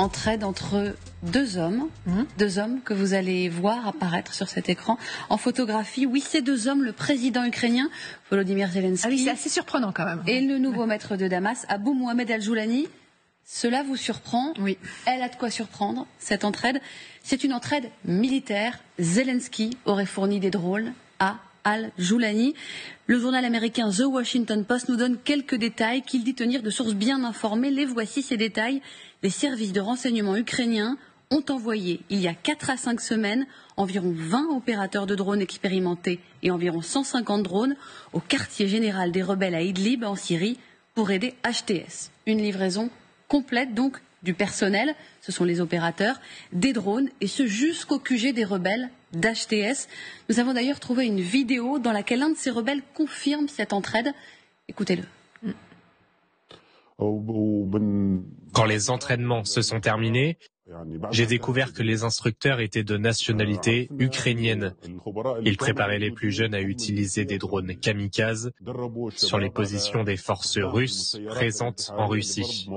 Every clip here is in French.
entraide entre deux hommes que vous allez voir apparaître sur cet écran en photographie. Oui, ces deux hommes, le président ukrainien Volodymyr Zelensky. Ah oui, c'est assez surprenant quand même. Et le nouveau maître de Damas, Abou Mohamed Al-Joulani. Cela vous surprend? Oui. Elle a de quoi surprendre, cette entraide. C'est une entraide militaire. Zelensky aurait fourni des drones à Al-Joulani. Le journal américain The Washington Post nous donne quelques détails qu'il dit tenir de sources bien informées. Les voici, ces détails. Les services de renseignement ukrainiens ont envoyé, il y a 4 à 5 semaines, environ 20 opérateurs de drones expérimentés et environ 150 drones au quartier général des rebelles à Idlib, en Syrie, pour aider HTS. Une livraison complète donc du personnel, ce sont les opérateurs, des drones, et ce jusqu'au QG des rebelles d'HTS. Nous avons d'ailleurs trouvé une vidéo dans laquelle un de ces rebelles confirme cette entraide. Écoutez-le. Quand les entraînements se sont terminés, j'ai découvert que les instructeurs étaient de nationalité ukrainienne. Ils préparaient les plus jeunes à utiliser des drones kamikazes sur les positions des forces russes présentes en Russie.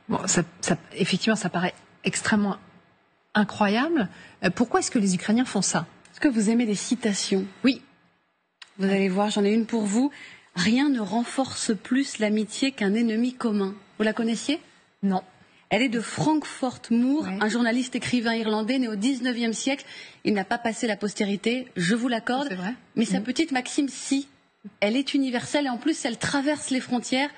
Bon, effectivement, ça paraît extrêmement incroyable. Pourquoi est-ce que les Ukrainiens font ça? Est-ce que vous aimez des citations? Oui. Vous allez voir, j'en ai une pour vous. Rien ne renforce plus l'amitié qu'un ennemi commun. Vous la connaissiez? Non. Elle est de Frankfurt Moore, ouais. Un journaliste écrivain irlandais né au 19e siècle. Il n'a pas passé la postérité, je vous l'accorde. C'est vrai. Mais sa petite maxime, si. Elle est universelle et en plus, elle traverse les frontières.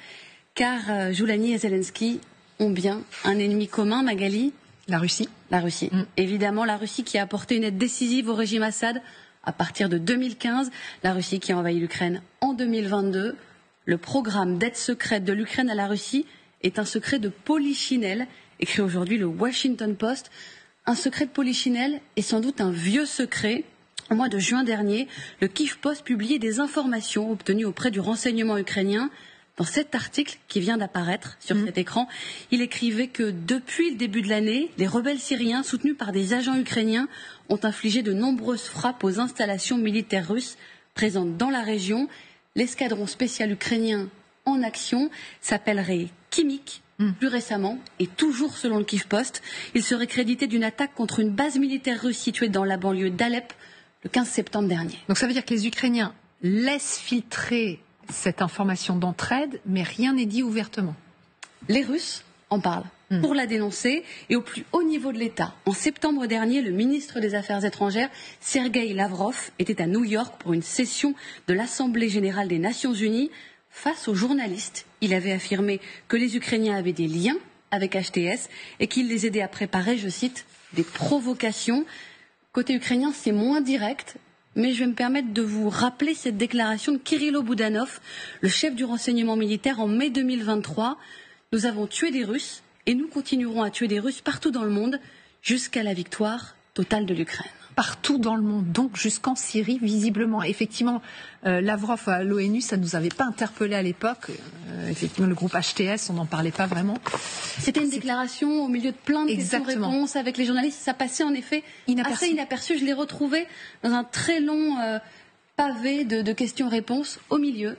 Car Joulani et Zelensky ont bien un ennemi commun, Magali. La Russie. La Russie. Évidemment, la Russie qui a apporté une aide décisive au régime Assad à partir de 2015. La Russie qui a envahi l'Ukraine en 2022. Le programme d'aide secrète de l'Ukraine à la Russie est un secret de polichinelle, écrit aujourd'hui le Washington Post. Un secret de polichinelle est sans doute un vieux secret. Au mois de juin dernier, le Kyiv Post publiait des informations obtenues auprès du renseignement ukrainien. Dans cet article qui vient d'apparaître sur cet écran, il écrivait que depuis le début de l'année, les rebelles syriens soutenus par des agents ukrainiens ont infligé de nombreuses frappes aux installations militaires russes présentes dans la région. L'escadron spécial ukrainien en action s'appellerait Khimik. Plus récemment, et toujours selon le Kyiv Post, il serait crédité d'une attaque contre une base militaire russe située dans la banlieue d'Alep le 15 septembre dernier. Donc ça veut dire que les Ukrainiens laissent filtrer cette information d'entraide, mais rien n'est dit ouvertement. Les Russes en parlent pour la dénoncer et au plus haut niveau de l'État. En septembre dernier, le ministre des Affaires étrangères, Sergueï Lavrov, était à New York pour une session de l'Assemblée générale des Nations unies. Face aux journalistes, il avait affirmé que les Ukrainiens avaient des liens avec HTS et qu'il les aidait à préparer, je cite, des provocations. Côté ukrainien, c'est moins direct. Mais je vais me permettre de vous rappeler cette déclaration de Kirilo Boudanov, le chef du renseignement militaire en mai 2023. Nous avons tué des Russes et nous continuerons à tuer des Russes partout dans le monde jusqu'à la victoire totale de l'Ukraine. Partout dans le monde, donc jusqu'en Syrie, visiblement. Effectivement, Lavrov à l'ONU, ça ne nous avait pas interpellé à l'époque. Effectivement, le groupe HTS, on n'en parlait pas vraiment. C'était une déclaration au milieu de plein de questions-réponses avec les journalistes. Ça passait en effet assez inaperçu. Je l'ai retrouvé dans un très long pavé de questions-réponses au milieu.